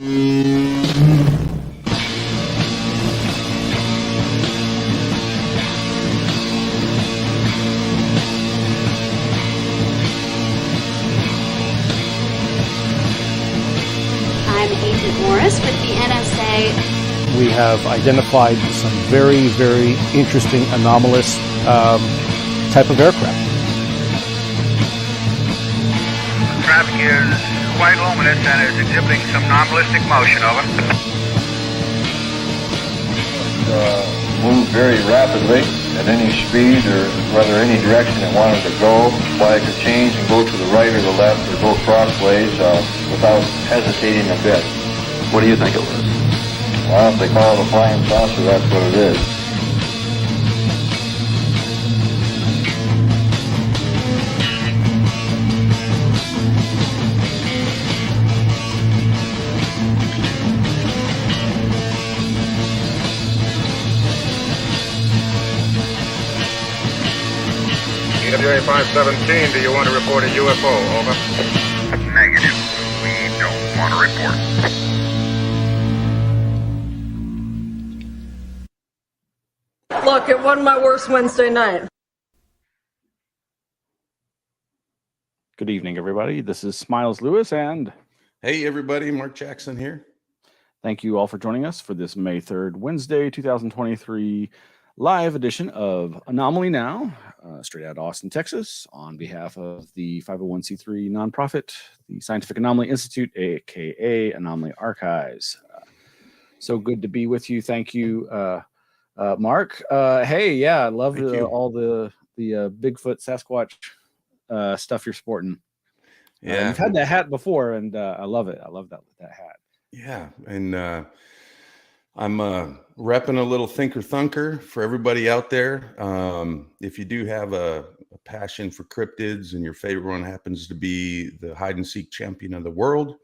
With the NSA. We have identified some very, very interesting anomalous type of aircraft. Traffic is quite luminous and is exhibiting some non-ballistic motion, over. Move very rapidly at any speed or whether any direction it wanted to go. Flag could change and go to the right or the left or go crossways without hesitating a bit. What do you think it was? Well, if they call it a flying saucer, that's what it is. EWA 517, do you want to report a UFO? Over. Negative. We don't want to report. Look, it wasn't my worst Wednesday night. Good evening, everybody. This is Smiles Lewis, and hey, everybody, Mark Jackson here. Thank you all for joining us for this May 3rd, Wednesday, 2023 live edition of Anomaly Now, straight out of Austin, Texas, on behalf of the 501c3 nonprofit, the Scientific Anomaly Institute, aka Anomaly Archives. So good to be with you. Thank you, Mark. Hey, yeah, I love all the Bigfoot Sasquatch stuff you're sporting. Yeah, you've had that hat before, and I love it. I love that hat. Yeah, and I'm repping a little thinker thunker for everybody out there. If you do have a passion for cryptids and your favorite one happens to be the hide and seek champion of the world,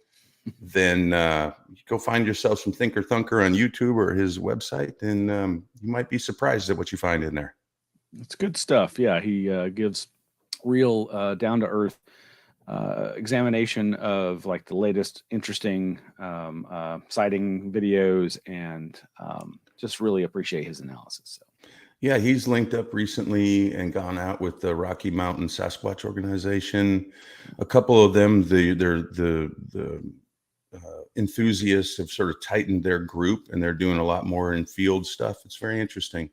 then go find yourself some thinker thunker on YouTube or his website, and you might be surprised at what you find in there. It's good stuff. Yeah, he gives real down to earth examination of like the latest interesting sighting videos, and just really appreciate his analysis. So. Yeah, he's linked up recently and gone out with the Rocky Mountain Sasquatch organization. A couple of them, the enthusiasts have sort of tightened their group, and they're doing a lot more in field stuff. It's very interesting.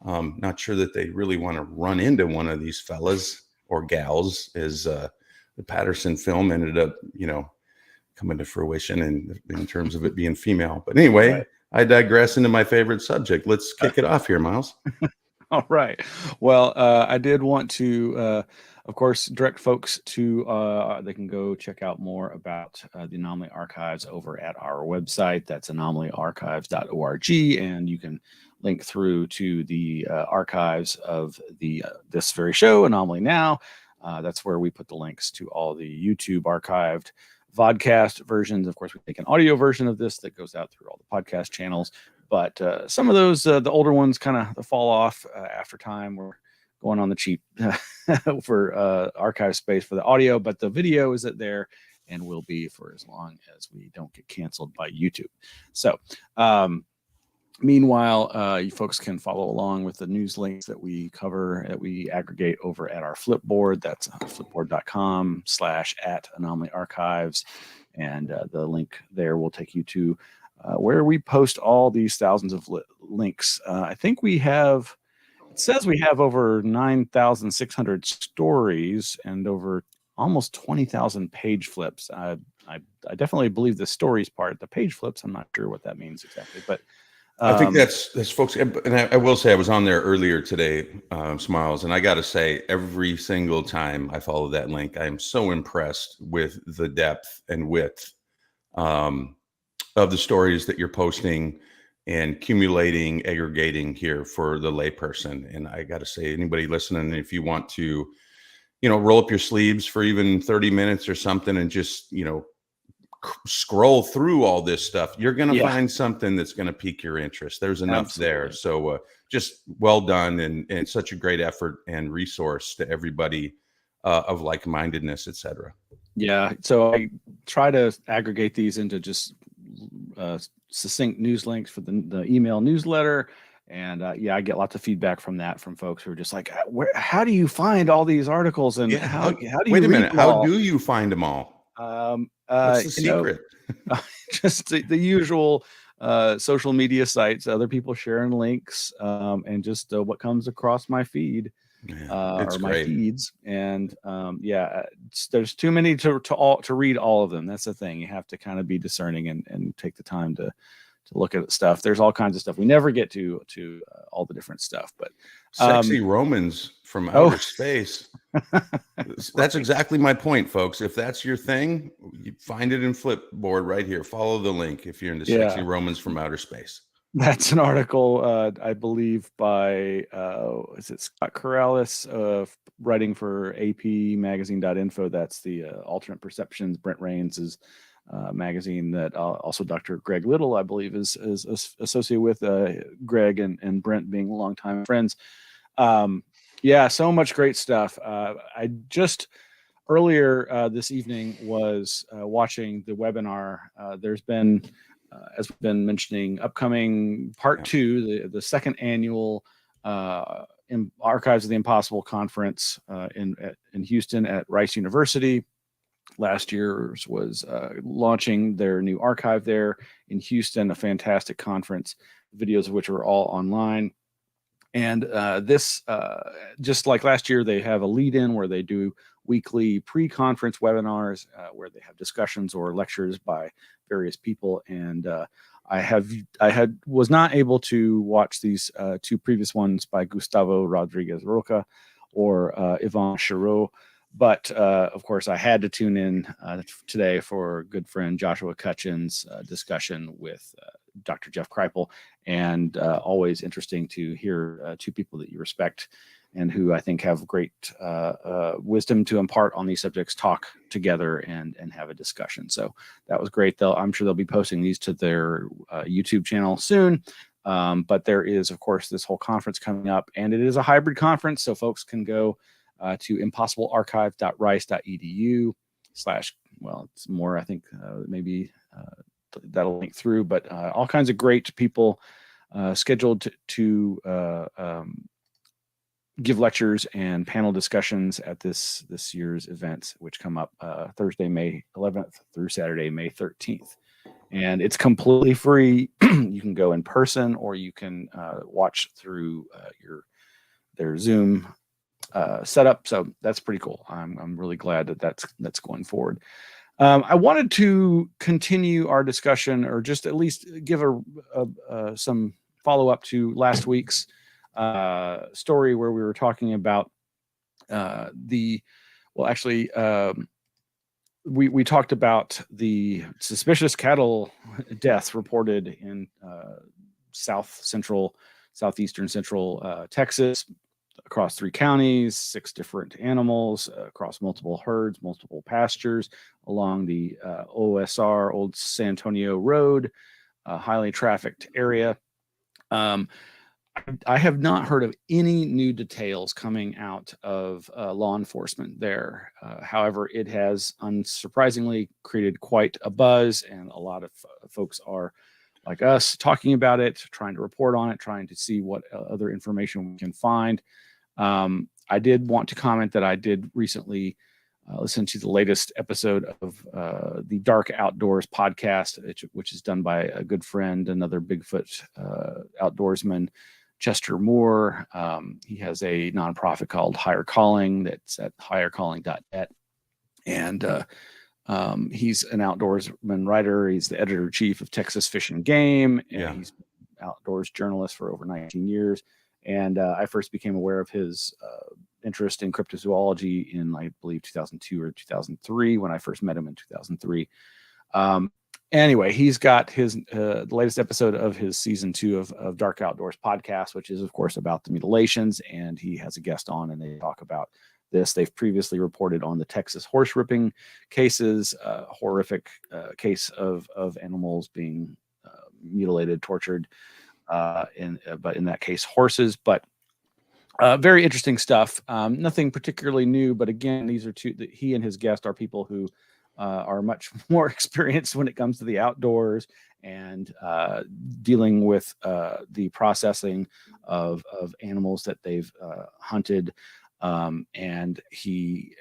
Not sure that they really want to run into one of these fellas or gals, as the Patterson film ended up, coming to fruition in terms of it being female. But anyway, right. I digress into my favorite subject. Let's kick it off here, Miles. All right. Well, I did want to, of course, direct folks to, they can go check out more about the Anomaly Archives over at our website. That's anomalyarchives.org. And you can link through to the archives of this very show, Anomaly Now. That's where we put the links to all the YouTube archived vodcast versions. Of course, we take an audio version of this that goes out through all the podcast channels. But some of those, the older ones, kind of fall off after time. We're going on the cheap for archive space for the audio, but the video is there and will be for as long as we don't get canceled by YouTube. So, meanwhile, you folks can follow along with the news links that we cover, that we aggregate over at our Flipboard. That's flipboard.com/@Anomaly Archives. And the link there will take you to where we post all these thousands of links. I think it says we have over 9,600 stories and over almost 20,000 page flips. I definitely believe the stories part. The page flips, I'm not sure what that means exactly, but I think that's folks. And I will say I was on there earlier today, Smiles, and I got to say every single time I follow that link, I am so impressed with the depth and width of the stories that you're posting and accumulating, aggregating here for the layperson. And I got to say, anybody listening, if you want to, roll up your sleeves for even 30 minutes or something and just, scroll through all this stuff, you're going to find something that's going to pique your interest. There's enough there. So just well done, and such a great effort and resource to everybody of like-mindedness, etc. Yeah. So I try to aggregate these into just succinct news links for the email newsletter. And yeah, I get lots of feedback from that from folks who are just like, how do you find all these articles, and how do you wait a read minute? them How all? do you find them all? What's the secret? Just the usual social media sites, other people sharing links, and just what comes across my feed. It's Or my great. feeds, and yeah, there's too many to read all of them. That's the thing. You have to kind of be discerning and take the time to look at stuff. There's all kinds of stuff we never get to all the different stuff, but sexy Romans from outer space. That's exactly my point, folks. If that's your thing, you find it in Flipboard right here. Follow the link if you're into sexy Romans from outer space. That's an article, I believe, by is it Scott Corrales, writing for APmagazine.info. That's the Alternate Perceptions, Brent Rains's magazine that also Dr. Greg Little, I believe, is associated with. Greg and Brent being longtime friends. Yeah, so much great stuff. I just earlier this evening was watching the webinar. There's been, as we've been mentioning, upcoming part 2, the second annual Archives of the Impossible conference in Houston at Rice University. Last year's was launching their new archive there in Houston, a fantastic conference, videos of which are all online. And this, just like last year, they have a lead-in where they do weekly pre-conference webinars where they have discussions or lectures by various people. And I was not able to watch these 2 previous ones by Gustavo Rodriguez Roca or Yvonne Chirot. But of course, I had to tune in today for good friend Joshua Cutchin's discussion with Dr. Jeff Kripal, and always interesting to hear 2 people that you respect and who I think have great wisdom to impart on these subjects talk together and have a discussion. So that was great. I'm sure they'll be posting these to their YouTube channel soon. But there is, of course, this whole conference coming up, and it is a hybrid conference, so folks can go to impossiblearchive.rice.edu/ well, it's more, I think, maybe that'll link through, but all kinds of great people scheduled to give lectures and panel discussions at this year's events, which come up Thursday, May 11th through Saturday, May 13th. And it's completely free. You can go in person, or you can watch through their Zoom setup. So that's pretty cool. I'm really glad that's going forward. I wanted to continue our discussion, or just at least give some follow-up to last week's story where we were talking about we talked about the suspicious cattle deaths reported in southeastern central Texas, across 3 counties, 6 different animals, across multiple herds, multiple pastures, along the OSR, Old San Antonio Road, a highly trafficked area. I have not heard of any new details coming out of law enforcement there. However, it has unsurprisingly created quite a buzz, and a lot of folks are, like us, talking about it, trying to report on it, trying to see what other information we can find. I did want to comment that I did recently listen to the latest episode of the Dark Outdoors podcast, which is done by a good friend, another Bigfoot outdoorsman, Chester Moore. He has a nonprofit called Higher Calling that's at highercalling.net. And he's an outdoorsman writer. He's the editor-in-chief of Texas Fish and Game, and he's been an outdoors journalist for over 19 years. And I first became aware of his interest in cryptozoology in, I believe, 2002 or 2003, when I first met him in 2003. Anyway, he's got his the latest episode of his season 2 of Dark Outdoors podcast, which is, of course, about the mutilations. And he has a guest on, and they talk about this. They've previously reported on the Texas horse ripping cases, horrific case of animals being mutilated, tortured, but in that case, horses. But very interesting stuff. Nothing particularly new, but again, these are 2 that he and his guest are people who are much more experienced when it comes to the outdoors and dealing with the processing of animals that they've hunted. And he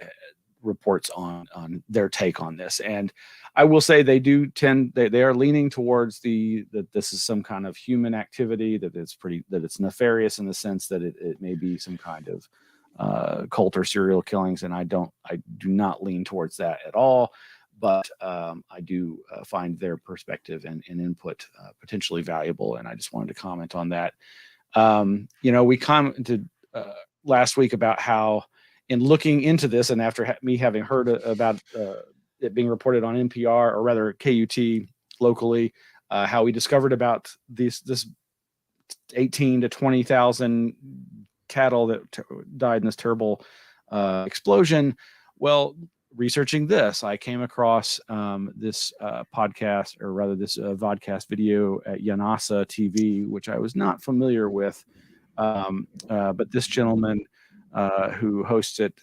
reports on their take on this. And I will say they do tend, they are leaning towards that this is some kind of human activity, that it's nefarious in the sense that it may be some kind of cult or serial killings. And I do not lean towards that at all. But I do find their perspective and input potentially valuable. And I just wanted to comment on that. We commented last week about how, in looking into this, and after me having heard about it being reported on NPR, or rather KUT locally, how we discovered about this 18 to 20,000 cattle that died in this terrible explosion. Well, researching this, I came across this podcast, or rather this vodcast video at Yanasa TV, which I was not familiar with. But this gentleman who hosts it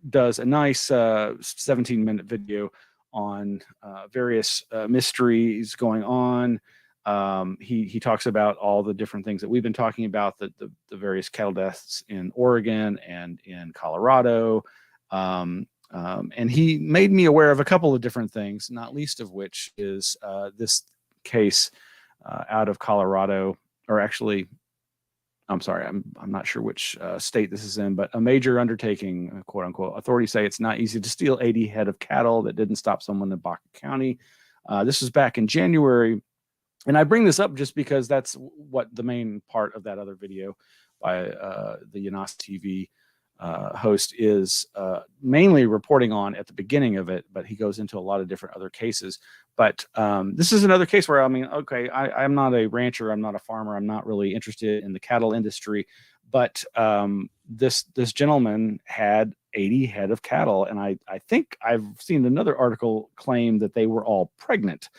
does a nice 17-minute video on various mysteries going on. He talks about all the different things that we've been talking about, the various cattle deaths in Oregon and in Colorado. And he made me aware of a couple of different things, not least of which is this case out of Colorado, or actually, I'm sorry, I'm not sure which state this is in, but a major undertaking, quote unquote. Authorities say it's not easy to steal 80 head of cattle. That didn't stop someone in Baca County. This was back in January. And I bring this up just because that's what the main part of that other video by the Yanasa TV host is mainly reporting on at the beginning of it, but he goes into a lot of different other cases. But this is another case where, I mean, okay, I'm not a rancher, I'm not a farmer, I'm not really interested in the cattle industry, but this gentleman had 80 head of cattle, and I think I've seen another article claim that they were all pregnant.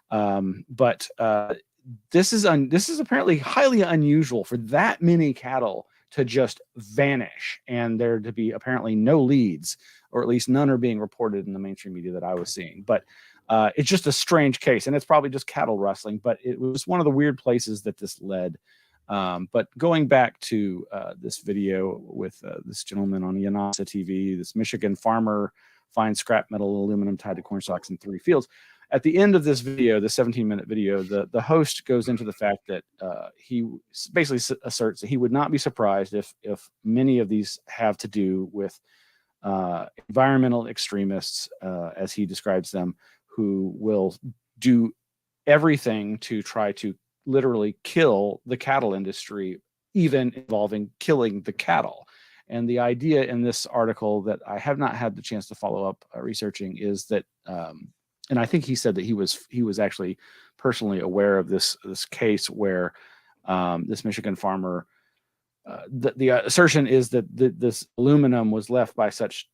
But this is apparently highly unusual for that many cattle to just vanish, and there to be apparently no leads, or at least none are being reported in the mainstream media that I was seeing. But it's just a strange case, and it's probably just cattle rustling, but it was one of the weird places that this led. But going back to this video with this gentleman on Yanasa TV, this Michigan farmer finds scrap metal aluminum tied to corn stalks in 3 fields. At the end of this video, the 17-minute video, the host goes into the fact that he basically asserts that he would not be surprised if many of these have to do with environmental extremists, as he describes them, who will do everything to try to literally kill the cattle industry, even involving killing the cattle. And the idea in this article that I have not had the chance to follow up researching is that and I think he said that he was actually personally aware of this case where this Michigan farmer, the assertion is that this aluminum was left by such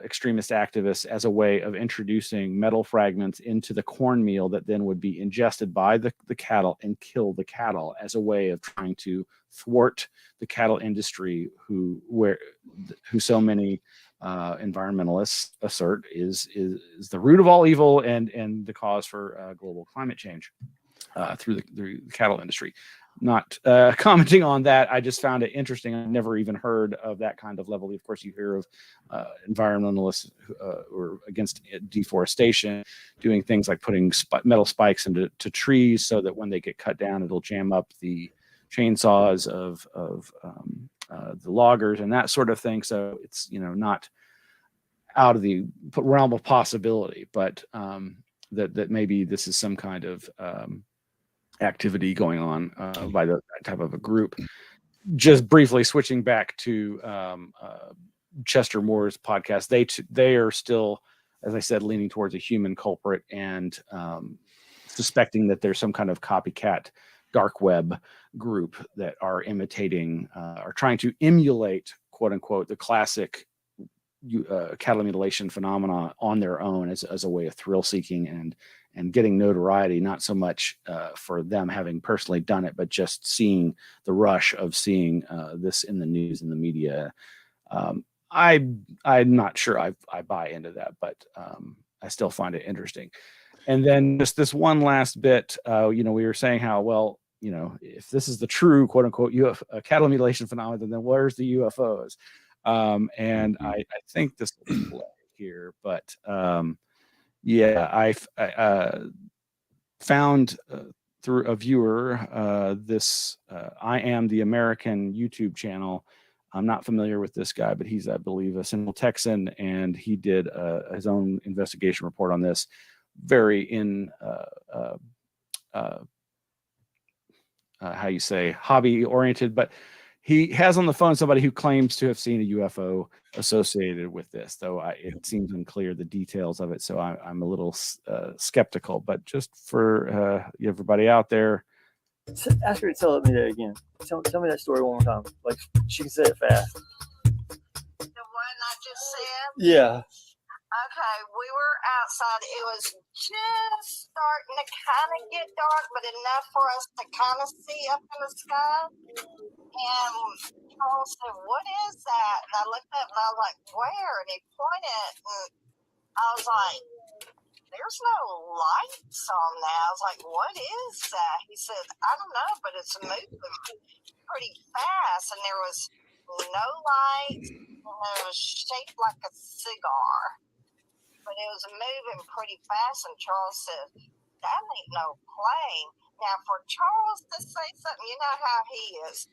extremist activists as a way of introducing metal fragments into the cornmeal that then would be ingested by the cattle and kill the cattle, as a way of trying to thwart the cattle industry, who so many environmentalists assert is the root of all evil and the cause for global climate change through the cattle industry. Not commenting on that, I just found it interesting. I've never even heard of that kind of level. Of course, you hear of environmentalists who are against deforestation, doing things like putting metal spikes into trees so that when they get cut down, it'll jam up the chainsaws of the loggers and that sort of thing. So it's not out of the realm of possibility, but that maybe this is some kind of activity going on by that type of a group. Just briefly switching back to Chester Moore's podcast, they are still, as I said, leaning towards a human culprit and suspecting that there's some kind of copycat dark web group that are imitating or trying to emulate, quote unquote, the classic cattle mutilation phenomena on their own as a way of thrill seeking and getting notoriety, not so much for them having personally done it, but just seeing the rush of seeing this in the news and the media. I'm not sure I buy into that, but I still find it interesting. And then just this one last bit, we were saying how, well, if this is the true quote unquote cattle mutilation phenomenon, then where's the UFOs? And I think this will play here, but I found through a viewer this I Am the American YouTube channel. I'm not familiar with this guy, but he's, I believe, a Central Texan, and he did his own investigation report on this. Very how you say, hobby oriented, but he has on the phone somebody who claims to have seen a UFO associated with this, though it seems unclear the details of it. So I'm a little skeptical, but just for everybody out there. Ask her to tell me that again. Tell me that story one more time. Like, she can say it fast. The one I just said? Yeah. Okay, we were outside. It was just starting to kind of get dark, but enough for us to kind of see up in the sky. And Charles said, "What is that?" And I looked up and I was like, "Where?" And he pointed, and I was like, "There's no lights on that." I was like, "What is that?" He said, "I don't know, but it's moving pretty fast." And there was no lights, and it was shaped like a cigar. But it was moving pretty fast, and Charles said, "That ain't no plane." Now, for Charles to say something, you know how he is.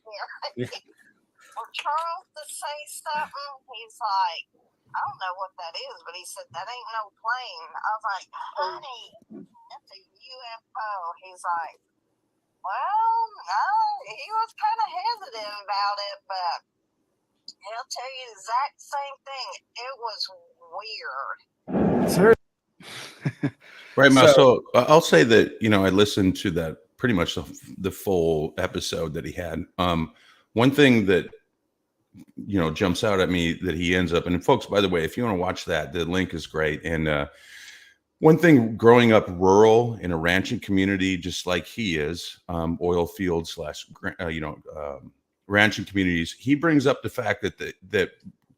For Charles to say something, he's like, "I don't know what that is," but he said, "That ain't no plane." I was like, "Honey, that's a UFO." He's like, "Well, no," he was kind of hesitant about it, but he'll tell you the exact same thing. It was weird. Right, Mouse. So I'll say that, I listened to that pretty much the full episode that he had. One thing that, jumps out at me that he ends up, and folks, by the way, if you want to watch that, the link is great. And one thing, growing up rural in a ranching community, just like he is, oil field / ranching communities, he brings up the fact that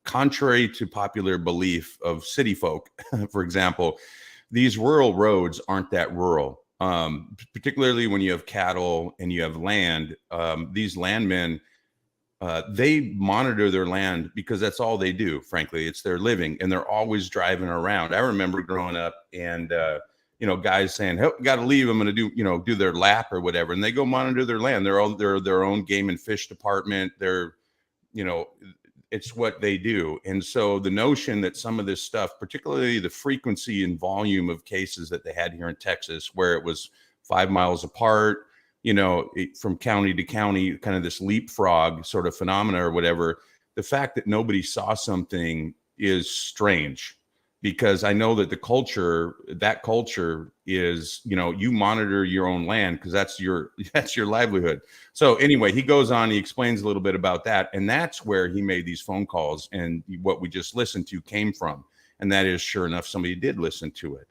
contrary to popular belief of city folk, for example, these rural roads aren't that rural. Particularly when you have cattle and you have land, these landmen, they monitor their land because that's all they do. Frankly, it's their living, and they're always driving around. I remember growing up, and guys saying, "Hey, got to leave. I'm going to do their lap or whatever," and they go monitor their land. They're their own game and fish department. They're, it's what they do. And so the notion that some of this stuff, particularly the frequency and volume of cases that they had here in Texas, where it was 5 miles apart, from county to county, kind of this leapfrog sort of phenomena or whatever, the fact that nobody saw something is strange, because I know that that culture is, you monitor your own land because that's your livelihood. So anyway, he goes on, he explains a little bit about that. And that's where he made these phone calls, and what we just listened to came from. And that is, sure enough, somebody did listen to it.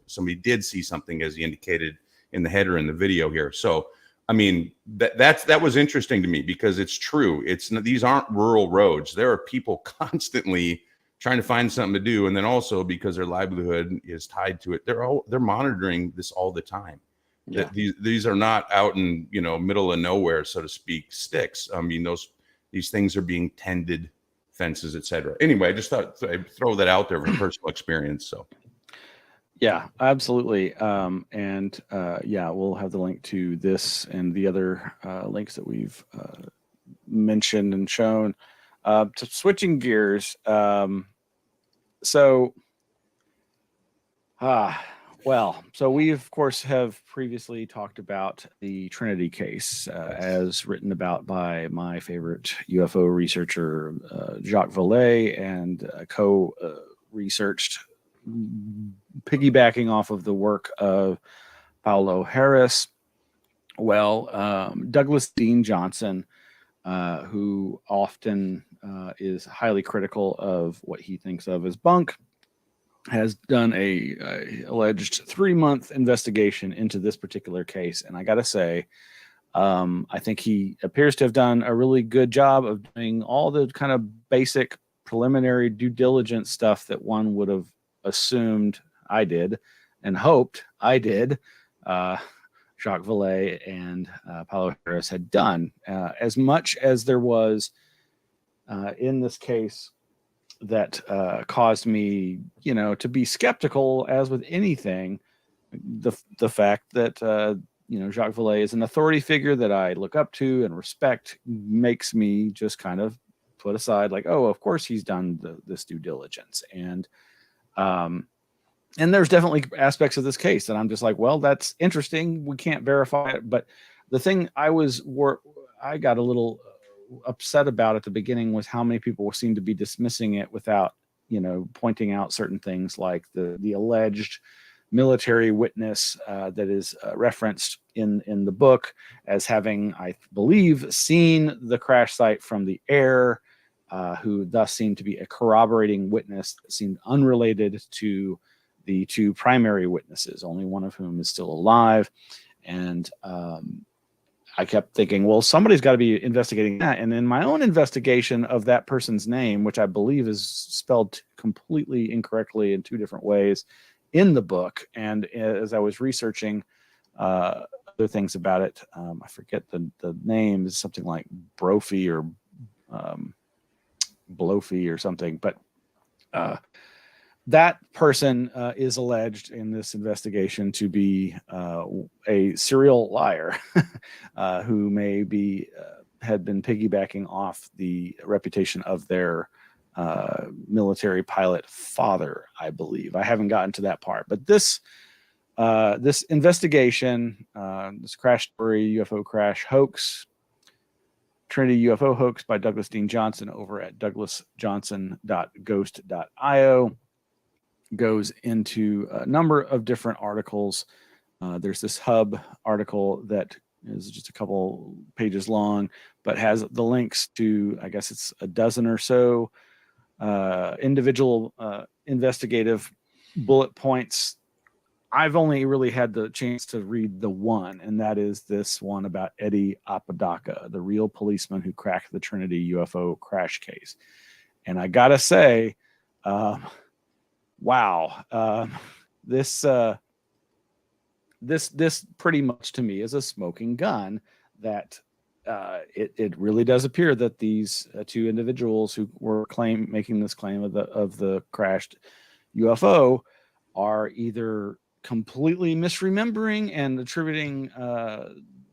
Somebody did see something, as he indicated in the header in the video here. So, I mean, that was interesting to me, because it's true. These aren't rural roads. There are people constantly trying to find something to do, and then also because their livelihood is tied to it, they're monitoring this all the time. Yeah. These are not out in middle of nowhere, so to speak, sticks. I mean, these things are being tended, fences, etc. Anyway, I just thought I'd throw that out there from personal experience. So. Yeah, absolutely. We'll have the link to this and the other links that we've mentioned and shown. To switching gears. So we of course have previously talked about the Trinity case, as written about by my favorite UFO researcher, Jacques Vallée, and co-researched, piggybacking off of the work of Paulo Harris. Well, Douglas Dean Johnson, who often is highly critical of what he thinks of as bunk, has done a alleged 3-month investigation into this particular case. And I got to say, I think he appears to have done a really good job of doing all the kind of basic preliminary due diligence stuff that one would have assumed I did and hoped I did, Jacques Vallée and Paulo Harris had done. As much as there was in this case that caused me, to be skeptical, as with anything, the fact that Jacques Vallée is an authority figure that I look up to and respect makes me just kind of put aside, like, oh, of course he's done this due diligence. And there's definitely aspects of this case that I'm just like, well, that's interesting. We can't verify it. But the thing I got a little upset about at the beginning was how many people seemed to be dismissing it without, pointing out certain things, like the alleged military witness that is referenced in the book as having, I believe, seen the crash site from the air, who thus seemed to be a corroborating witness that seemed unrelated to the two primary witnesses, only one of whom is still alive. And I kept thinking, well, somebody's got to be investigating that. And in my own investigation of that person's name, which I believe is spelled completely incorrectly in two different ways in the book, and as I was researching other things about it, I forget the name, is something like Brophy or Blofy or something, but that person is alleged in this investigation to be a serial liar who may be had been piggybacking off the reputation of their military pilot father, I believe. I haven't gotten to that part, but this investigation, this crash story, UFO crash hoax, Trinity UFO hoax by Douglas Dean Johnson over at douglasjohnson.ghost.io, goes into a number of different articles. There's this hub article that is just a couple pages long, but has the links to, I guess it's a dozen or so individual investigative bullet points. I've only really had the chance to read the one, and that is this one about Eddie Apodaca, the real policeman who cracked the Trinity UFO crash case. And I gotta say, wow, this pretty much to me is a smoking gun. That it really does appear that these two individuals who were making this claim of the crashed UFO are either completely misremembering and attributing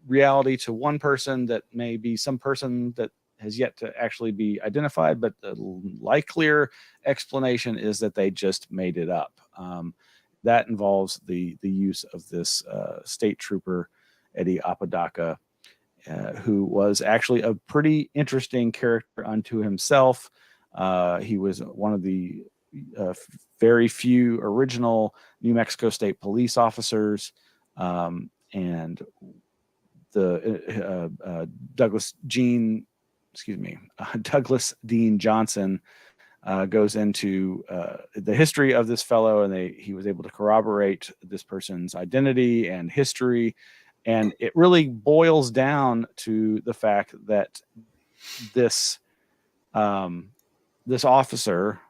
reality to one person that may be some person that has yet to actually be identified, but the likelier explanation is that they just made it up. That involves the use of this state trooper, Eddie Apodaca, who was actually a pretty interesting character unto himself. He was one of the very few original New Mexico State police officers, and the Douglas Dean Johnson goes into the history of this fellow, and he was able to corroborate this person's identity and history. And it really boils down to the fact that this officer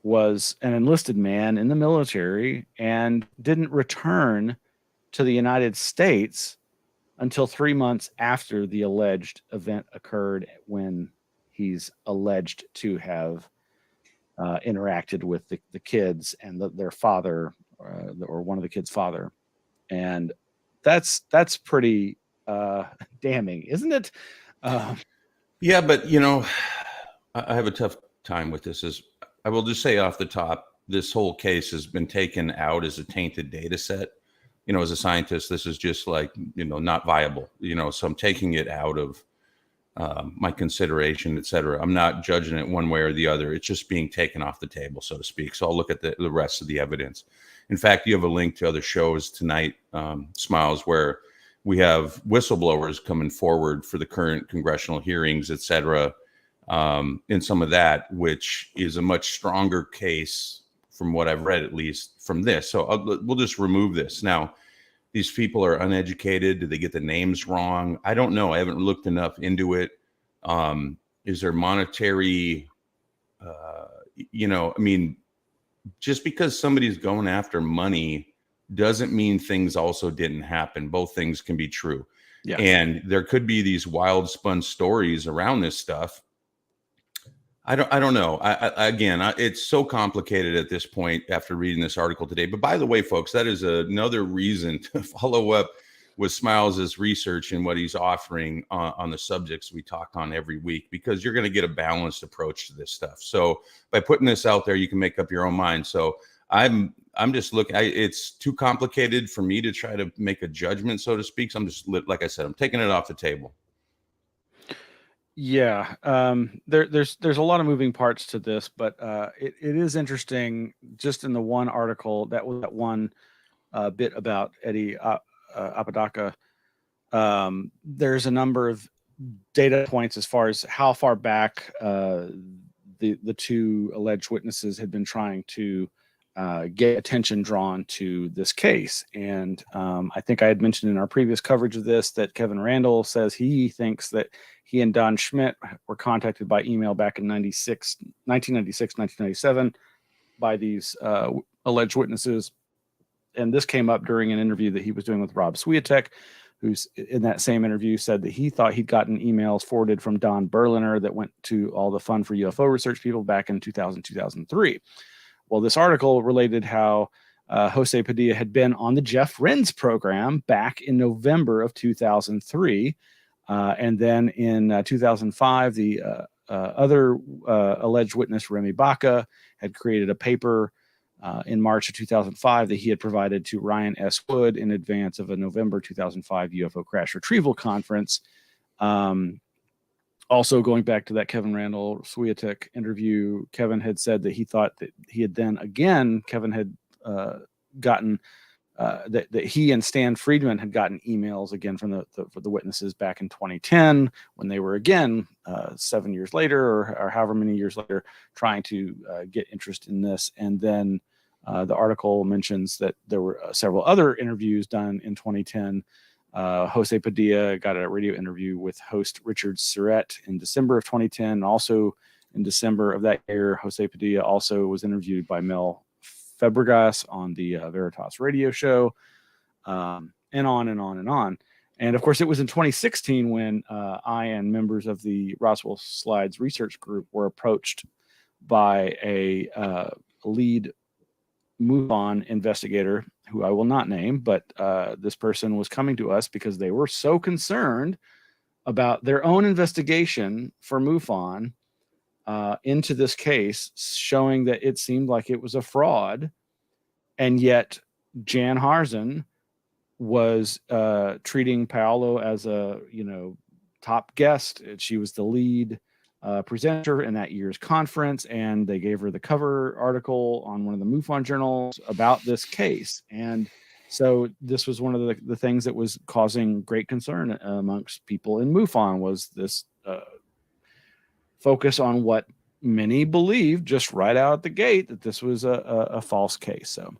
was an enlisted man in the military and didn't return to the United States until 3 months after the alleged event occurred, when he's alleged to have interacted with the kids and their father, or one of the kids' father. And that's pretty damning, isn't it? Yeah, but I have a tough time with this. I will just say off the top, this whole case has been taken out as a tainted data set. As a scientist, this is just like, not viable, so I'm taking it out of my consideration, et cetera. I'm not judging it one way or the other. It's just being taken off the table, so to speak. So I'll look at the rest of the evidence. In fact, you have a link to other shows tonight, Smiles, where we have whistleblowers coming forward for the current congressional hearings, et cetera, in some of that, which is a much stronger case from what I've read, at least from this. So we'll just remove this. Now, these people are uneducated. Did they get the names wrong? I don't know. I haven't looked enough into it. Is there monetary, just because somebody's going after money doesn't mean things also didn't happen. Both things can be true. Yeah. And there could be these wild spun stories around this stuff. I don't know. It's so complicated at this point after reading this article today. But by the way, folks, that is another reason to follow up with Smiles' research and what he's offering on the subjects we talk on every week, because you're going to get a balanced approach to this stuff. So by putting this out there, you can make up your own mind. So I'm just looking. It's too complicated for me to try to make a judgment, so to speak. So I'm just, like I said, I'm taking it off the table. Yeah, there's a lot of moving parts to this, but it is interesting. Just in the one article, that was that one bit about Eddie Apodaca. There's a number of data points as far as how far back the two alleged witnesses had been trying to get attention drawn to this case. And I think I had mentioned in our previous coverage of this that Kevin Randall says he thinks that he and Don Schmidt were contacted by email back in 1996, 1997 by these alleged witnesses. And this came up during an interview that he was doing with Rob Swiatek, who's in that same interview said that he thought he'd gotten emails forwarded from Don Berliner that went to all the Fund for UFO Research people back in 2000, 2003. Well, this article related how Jose Padilla had been on the Jeff Renz program back in November of 2003. And then in 2005, the other alleged witness, Remy Baca, had created a paper in March of 2005 that he had provided to Ryan S. Wood in advance of a November 2005 UFO crash retrieval conference. Also, going back to that Kevin Randall Swiatek interview, Kevin had said that he thought that he had then again, Kevin had gotten that he and Stan Friedman had gotten emails again from for the witnesses back in 2010 when they were again 7 years later or however many years later trying to get interest in this. And then the article mentions that there were several other interviews done in 2010. Jose Padilla got a radio interview with host Richard Surrett in December of 2010. Also in December of that year, Jose Padilla also was interviewed by Mel Fabregas on the Veritas radio show, and on and on and on. And of course, it was in 2016 when I and members of the Roswell Slides research group were approached by a lead MUFON investigator who I will not name, but this person was coming to us because they were so concerned about their own investigation for MUFON into this case, showing that it seemed like it was a fraud. And yet Jan Harzen was treating Paolo as a, top guest. She was the lead presenter in that year's conference, and they gave her the cover article on one of the MUFON journals about this case. And so this was one of the things that was causing great concern amongst people in MUFON, was this focus on what many believed just right out of the gate, that this was a false case. So,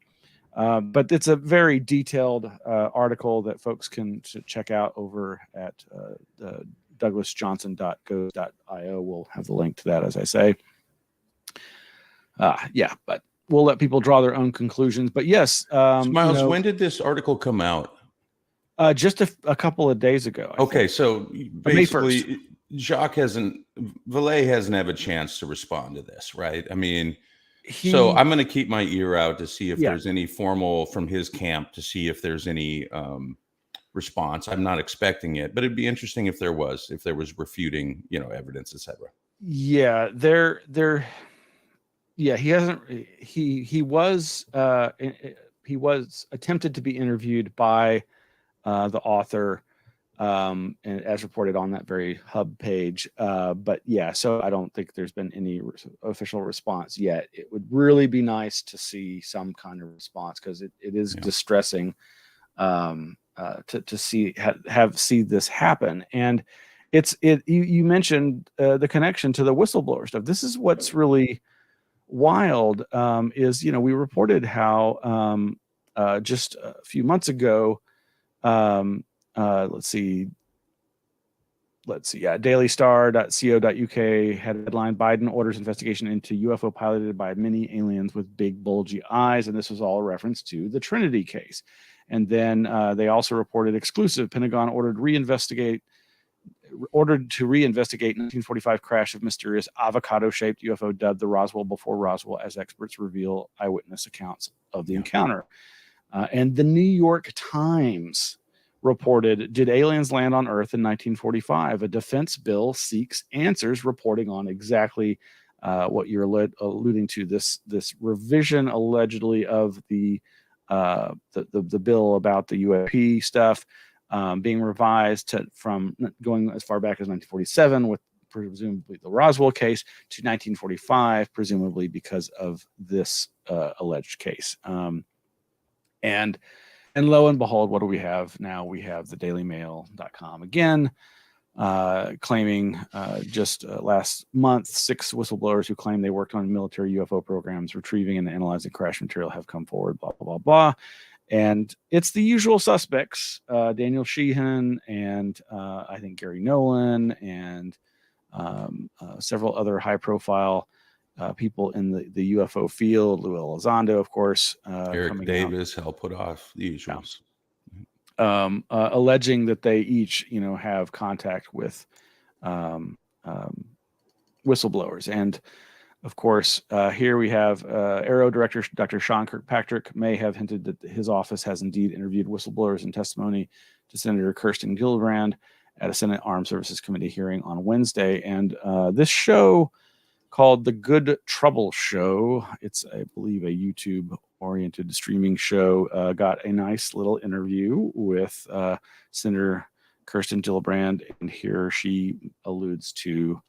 but it's a very detailed article that folks can check out over at douglasjohnson.go.io. We'll have the link to that, as I say. But we'll let people draw their own conclusions. But yes, Smiles, when did this article come out? Just a couple of days ago. I think. So basically, Valet hasn't had a chance to respond to this, right? I mean, so I'm going to keep my ear out to see if there's any formal from his camp, to see if there's any response. I'm not expecting it, but it'd be interesting if there was refuting, evidence, etc. Yeah, he hasn't. He was attempted to be interviewed by the author, and as reported on that very hub page. But yeah, so I don't think there's been any official response yet. It would really be nice to see some kind of response, because it is distressing to see this happen. And you mentioned the connection to the whistleblower stuff. This is what's really wild, is we reported how just a few months ago, let's let's see. Yeah, dailystar.co.uk had a headline: Biden orders investigation into UFO piloted by many aliens with big bulgy eyes. And this was all a reference to the Trinity case. And then they also reported exclusive: Pentagon ordered to reinvestigate 1945 crash of mysterious avocado-shaped UFO dubbed the Roswell before Roswell, as experts reveal eyewitness accounts of the encounter. And the New York Times reported, did aliens land on Earth in 1945? A defense bill seeks answers, reporting on exactly what you're alluding to, this revision allegedly of the bill about the UAP stuff being revised from going as far back as 1947 with presumably the Roswell case to 1945, presumably because of this alleged case. And lo and behold, what do we have now? We have the dailymail.com again, claiming just last month, 6 whistleblowers who claim they worked on military UFO programs, retrieving and analyzing crash material, have come forward, blah, blah, blah, blah. And it's the usual suspects, Daniel Sheehan and I think Gary Nolan and several other high-profile people in the UFO field. Lou Elizondo, of course. Eric Davis helped put off the usuals. Alleging that they each, have contact with whistleblowers. And of course, here we have Arrow director Dr. Sean Kirkpatrick may have hinted that his office has indeed interviewed whistleblowers in testimony to Senator Kirsten Gillibrand at a Senate Armed Services Committee hearing on Wednesday. And this show, called The Good Trouble Show, it's, I believe, a YouTube-oriented streaming show, got a nice little interview with Senator Kirsten Gillibrand, and here she alludes to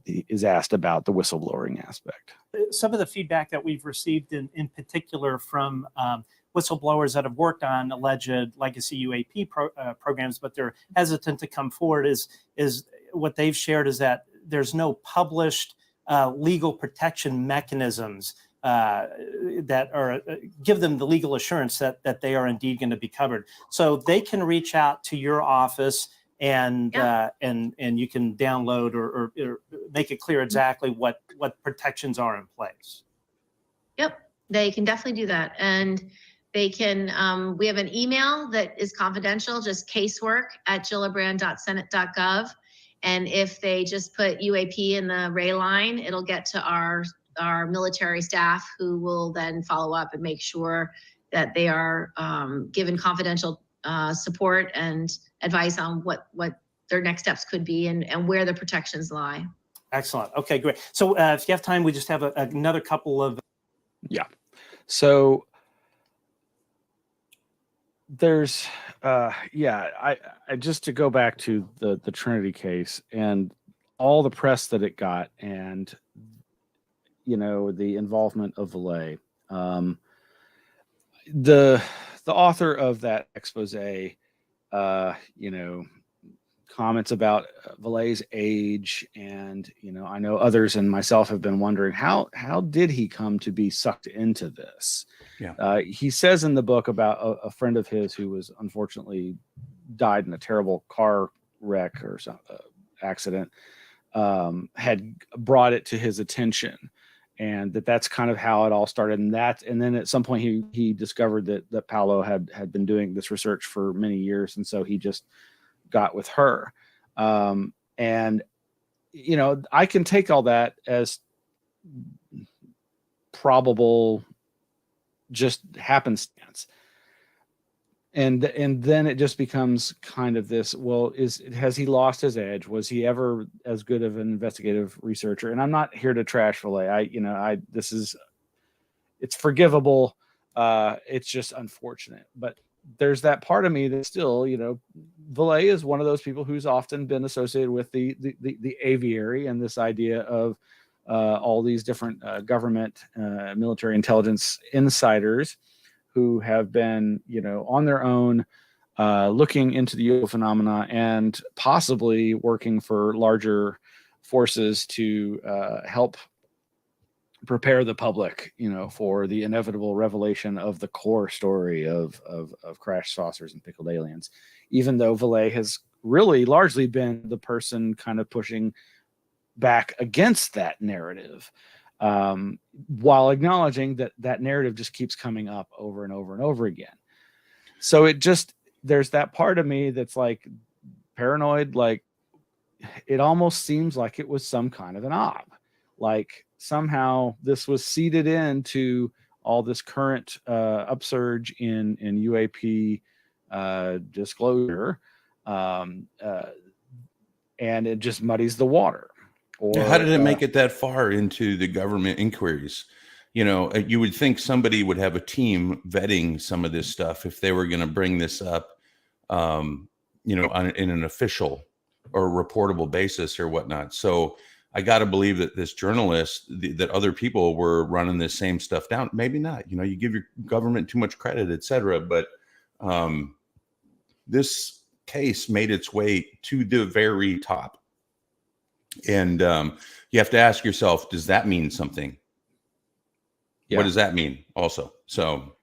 is asked about the whistleblowing aspect. Some of the feedback that we've received in particular from whistleblowers that have worked on alleged legacy UAP programs, but they're hesitant to come forward, is what they've shared is that there's no published legal protection mechanisms that are give them the legal assurance that they are indeed going to be covered. So they can reach out to your office and you can download or make it clear exactly what protections are in place. Yep, they can definitely do that. And they can, we have an email that is confidential, just casework@gillibrand.senate.gov. And if they just put UAP in the Ray line, it'll get to our military staff, who will then follow up and make sure that they are given confidential support and advice on what their next steps could be and where the protections lie. Excellent. Okay, great. So if you have time, we just have another couple of. Yeah. So there's, I just to go back to the Trinity case and all the press that it got, and the involvement of Valet. The author of that expose, comments about Valet's age, and I know others and myself have been wondering how did he come to be sucked into this. He says in the book about a friend of his who was unfortunately died in a terrible car wreck or some accident, had brought it to his attention, and that's kind of how it all started. And then at some point he discovered that Paolo had been doing this research for many years, and so he just got with her. And I can take all that as probable, just happenstance. And then it just becomes kind of this, well, has he lost his edge? Was he ever as good of an investigative researcher? And I'm not here to trash Valet. It's forgivable. It's just unfortunate. But there's that part of me that still, Valet is one of those people who's often been associated with the aviary and this idea of all these different government, military intelligence insiders who have been, on their own, looking into the UFO phenomena and possibly working for larger forces to help prepare the public, for the inevitable revelation of the core story of crash saucers and pickled aliens. Even though Valet has really largely been the person kind of pushing back against that narrative, while acknowledging that that narrative just keeps coming up over and over and over again. So there's that part of me that's like paranoid, like it almost seems like it was some kind of an op, like somehow this was seeded into all this current upsurge in UAP disclosure, and it just muddies the water. Or how did it make it that far into the government inquiries? You know, you would think somebody would have a team vetting some of this stuff if they were going to bring this up, you know, in an official or reportable basis or whatnot. So I got to believe that this journalist, that other people were running this same stuff down. Maybe not. You know, you give your government too much credit, etc. But this case made its way to the very top. And you have to ask yourself, does that mean something? Yeah. What does that mean also? So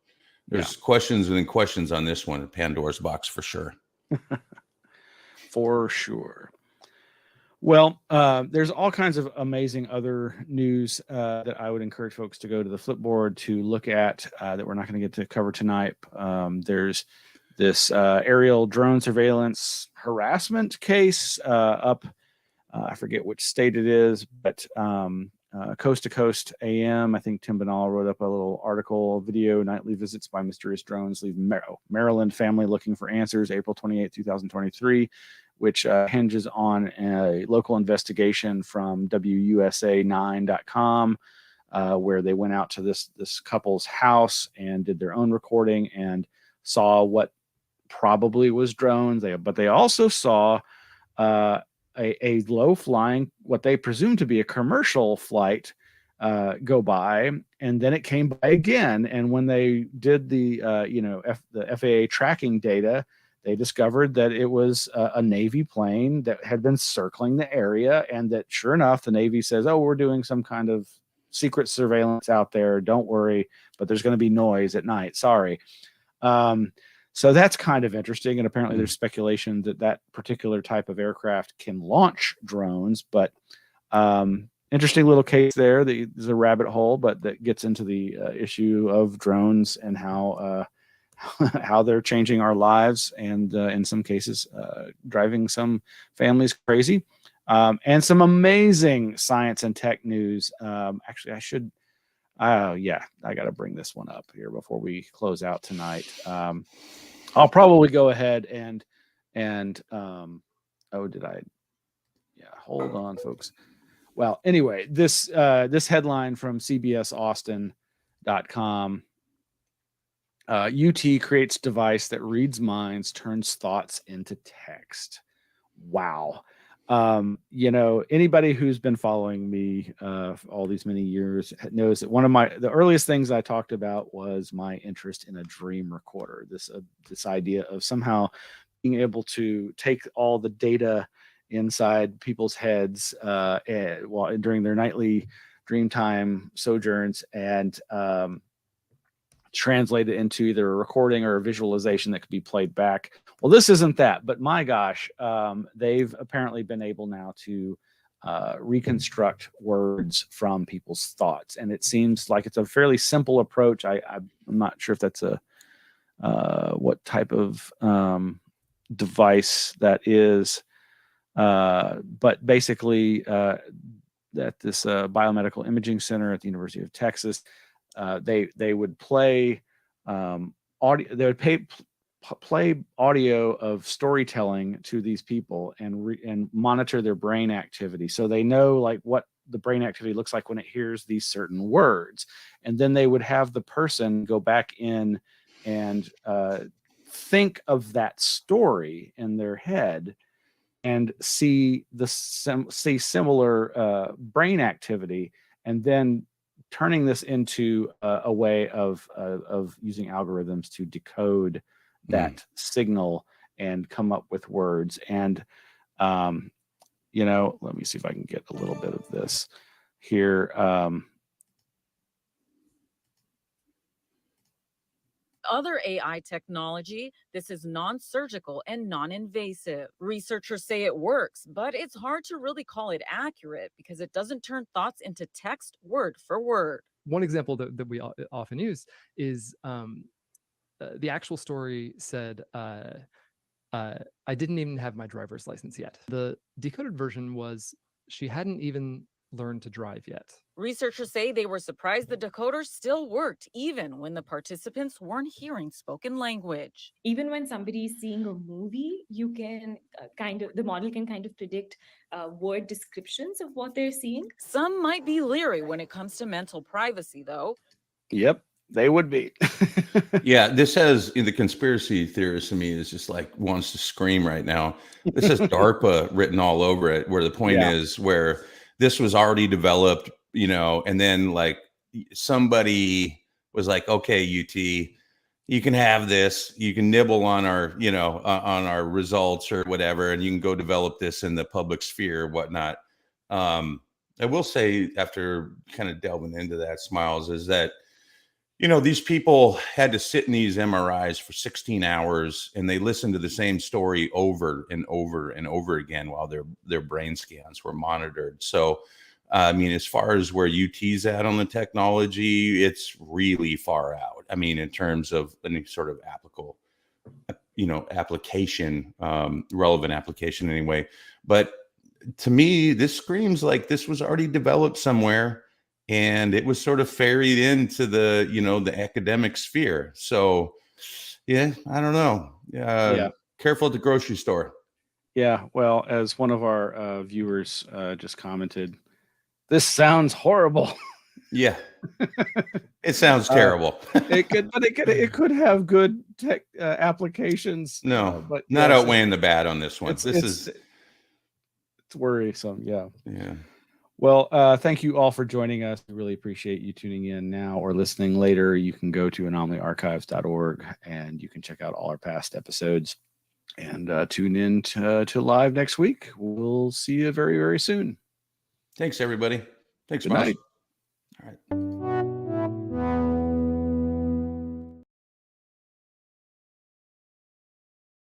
there's questions within questions on this one, Pandora's box for sure. For sure. Well, there's all kinds of amazing other news that I would encourage folks to go to the Flipboard to look at that we're not going to get to cover tonight. There's this aerial drone surveillance harassment case up. I forget which state it is, but Coast to Coast AM. I think Tim Banal wrote up a little article, video, nightly visits by mysterious drones leave Maryland family looking for answers, April 28, 2023, which hinges on a local investigation from WUSA9.com, where they went out to this couple's house and did their own recording and saw what probably was drones. But they also saw a low flying, what they presume to be a commercial flight, go by, and then it came by again. And when they did the FAA tracking data, they discovered that it was a Navy plane that had been circling the area, and that sure enough, the Navy says, "Oh, we're doing some kind of secret surveillance out there. Don't worry, but there's going to be noise at night. Sorry." So that's kind of interesting. And apparently there's speculation that that particular type of aircraft can launch drones, but interesting little case there. There's a rabbit hole, but that gets into the issue of drones and how they're changing our lives, and in some cases driving some families crazy, and some amazing science and tech news. Actually, I got to bring this one up here before we close out tonight. I'll probably go ahead and hold on, folks. Well, anyway, this headline from CBSAustin.com. UT creates device that reads minds, turns thoughts into text. Wow. Anybody who's been following me all these many years knows that one of the earliest things I talked about was my interest in a dream recorder. This idea of somehow being able to take all the data inside people's heads during their nightly dreamtime sojourns and translate it into either a recording or a visualization that could be played back. Well, this isn't that, but my gosh, they've apparently been able now to reconstruct words from people's thoughts. And it seems like it's a fairly simple approach. I'm not sure if that's what type of device that is, but basically at this biomedical imaging center at the University of Texas, they would play audio. They would play audio of storytelling to these people and monitor their brain activity, so they know like what the brain activity looks like when it hears these certain words. And then they would have the person go back in and think of that story in their head and see similar brain activity, and then turning this into a way of using algorithms to decode that signal and come up with words. And let me see if I can get a little bit of this here. other AI technology, this is non-surgical and non-invasive. Researchers say it works, but it's hard to really call it accurate because it doesn't turn thoughts into text word for word. One example that we often use is the actual story said, I didn't even have my driver's license yet. The decoded version was she hadn't even learned to drive yet. Researchers say they were surprised the decoder still worked, even when the participants weren't hearing spoken language. Even when somebody is seeing a movie, you can the model can kind of predict word descriptions of what they're seeing. Some might be leery when it comes to mental privacy, though. Yep, they would be. Yeah, this has the conspiracy theorist in me is just like wants to scream right now. This has DARPA written all over it, where the point is where this was already developed, and then like somebody was like, okay, UT, you can have this, you can nibble on our, on our results or whatever, and you can go develop this in the public sphere or whatnot. I will say, after kind of delving into that, Smiles, is that these people had to sit in these MRIs for 16 hours and they listened to the same story over and over and over again while their brain scans were monitored. So, I mean, as far as where UT's at on the technology, it's really far out. I mean, in terms of any sort of application, relevant application anyway. But to me, this screams like this was already developed somewhere. And it was sort of ferried into the, the academic sphere. So, yeah, I don't know. Careful at the grocery store. Yeah, well, as one of our viewers just commented, this sounds horrible. Yeah, it sounds terrible. It could have good tech applications. No, but not outweighing the bad on this one. It's worrisome. Yeah. Yeah. Well, thank you all for joining us. We really appreciate you tuning in now or listening later. You can go to anomalyarchives.org and you can check out all our past episodes and tune in to live next week. We'll see you very, very soon. Thanks, everybody. Thanks, Good Mounce. night. All right.